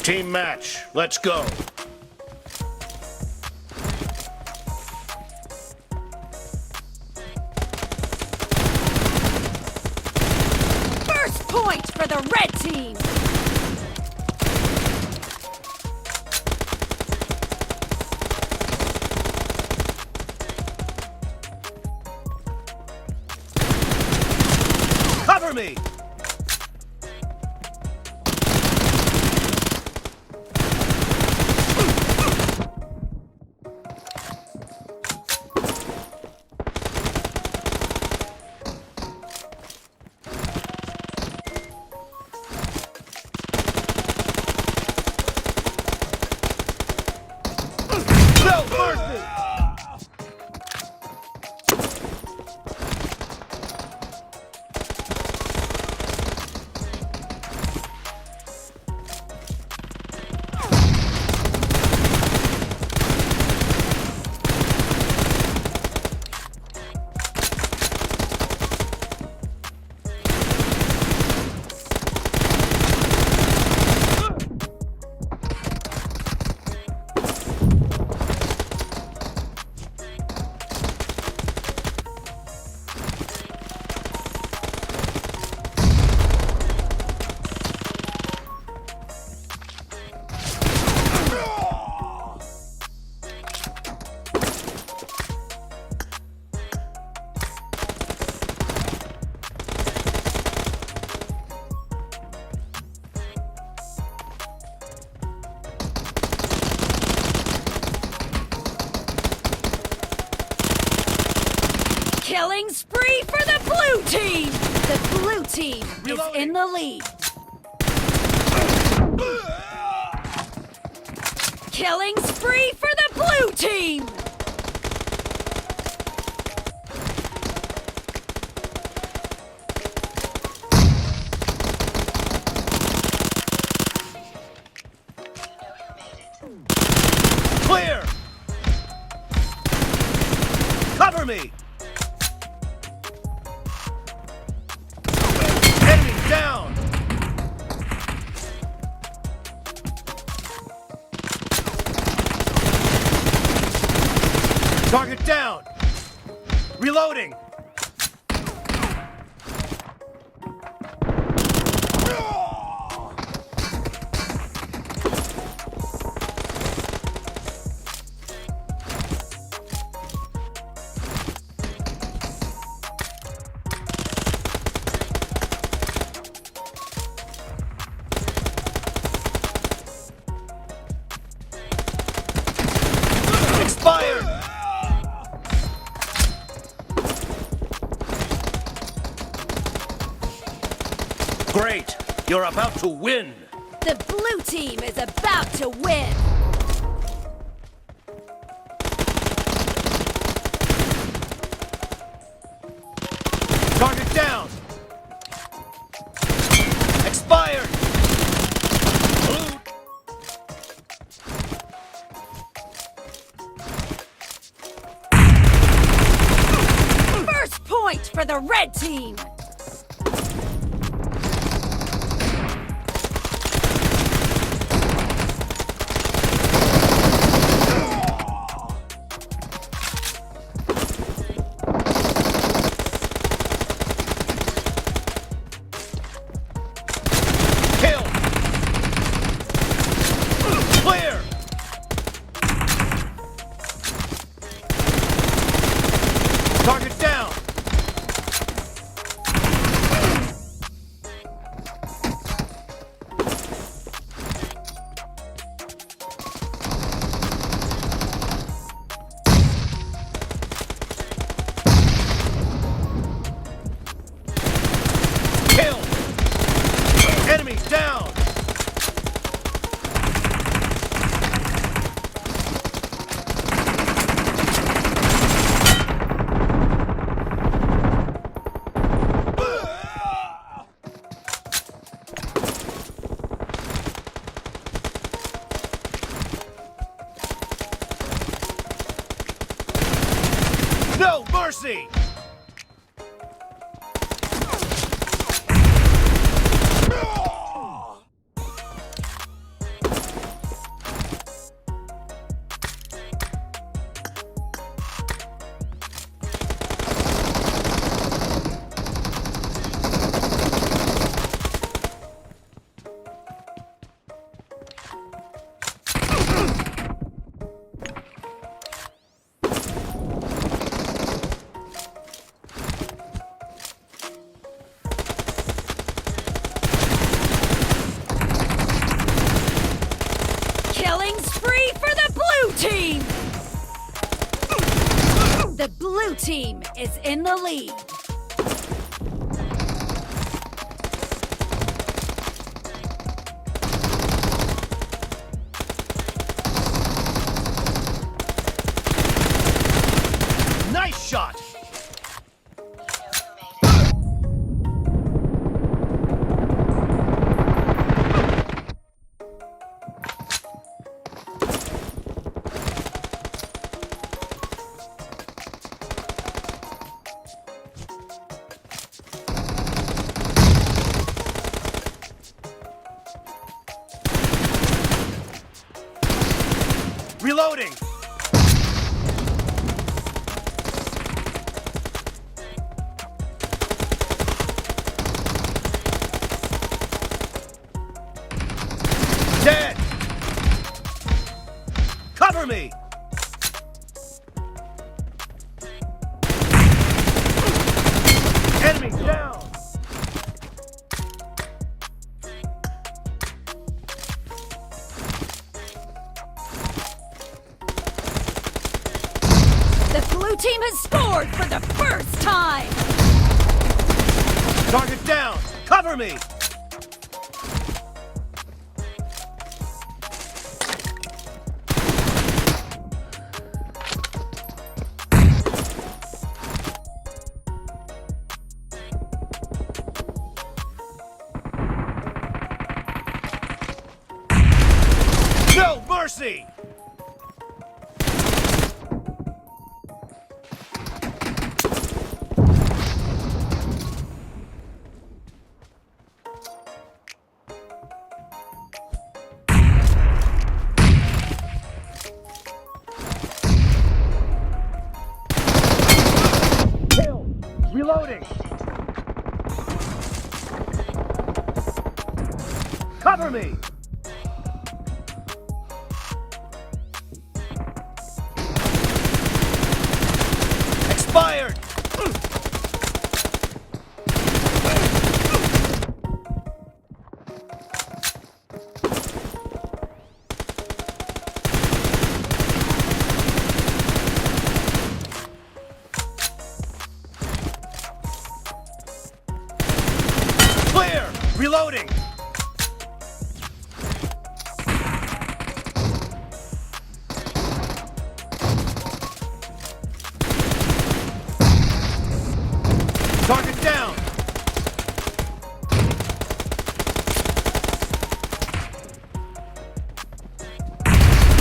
Team match, let's go. First point for the red team. Cover me! No mercy! Killing spree for the blue team! The blue team is in the lead. Killing spree for the blue team! Clear! Cover me! Enemy down! Target down! Reloading! Expired! Great! You're about to win! The blue team is about to win! Target down! Expired! Blue. First point for the red team! Kill! Clear! Target down! team is in the lead. Nice shot! Reloading! Dead! Cover me! Enemy down! The blue team has scored for the first time! Target down! Cover me! No mercy! Kill! Reloading! Cover me! Expired! Clear! Reloading! Target down!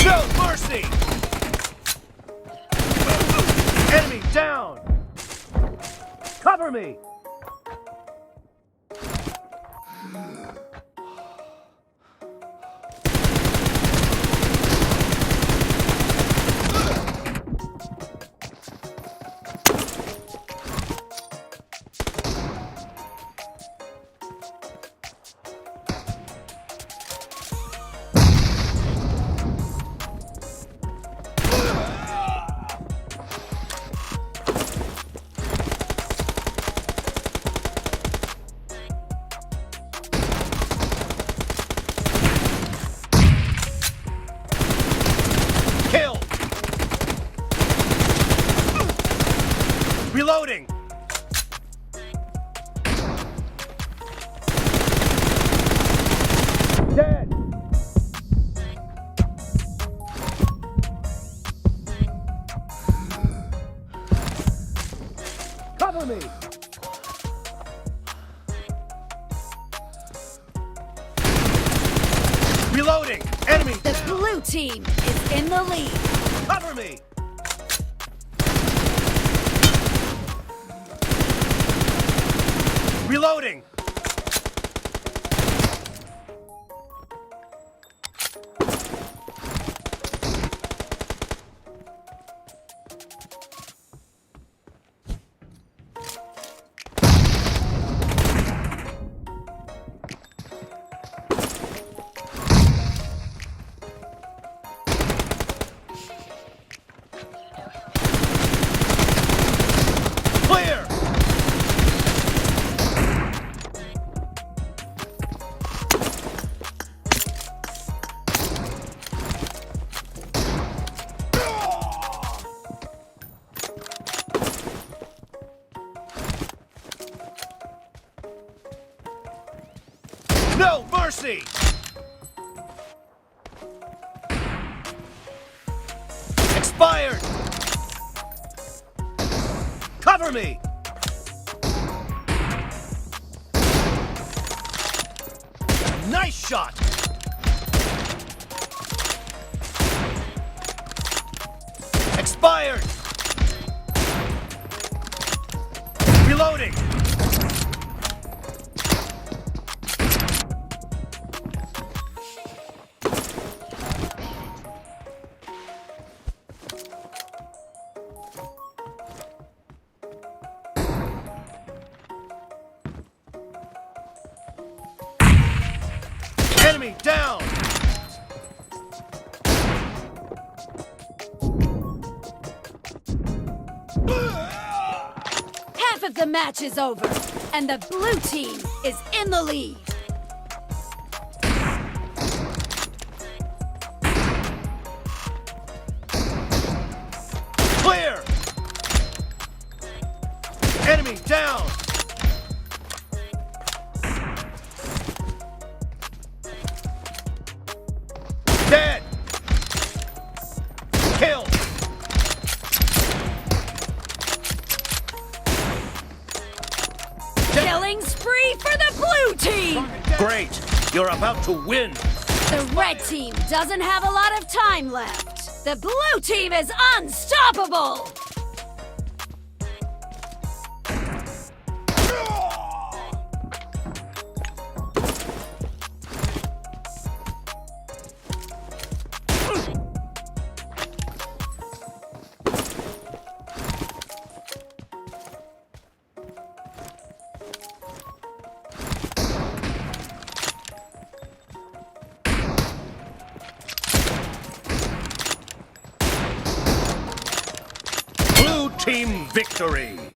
No mercy! Enemy down! Cover me! Kill! Reloading! Dead! Cover me! Reloading! Enemy The down! blue team is in the lead. Cover me! Reloading! Clear! No mercy! Expired! Cover me! Nice shot! Expired! Reloading! Enemy down! Half of the match is over, and the blue team is in the lead. Clear! Enemy down! Dead! Kill! Killing spree for the blue team! Great! You're about to win! The red team doesn't have a lot of time left. The blue team is unstoppable! Blue team victory!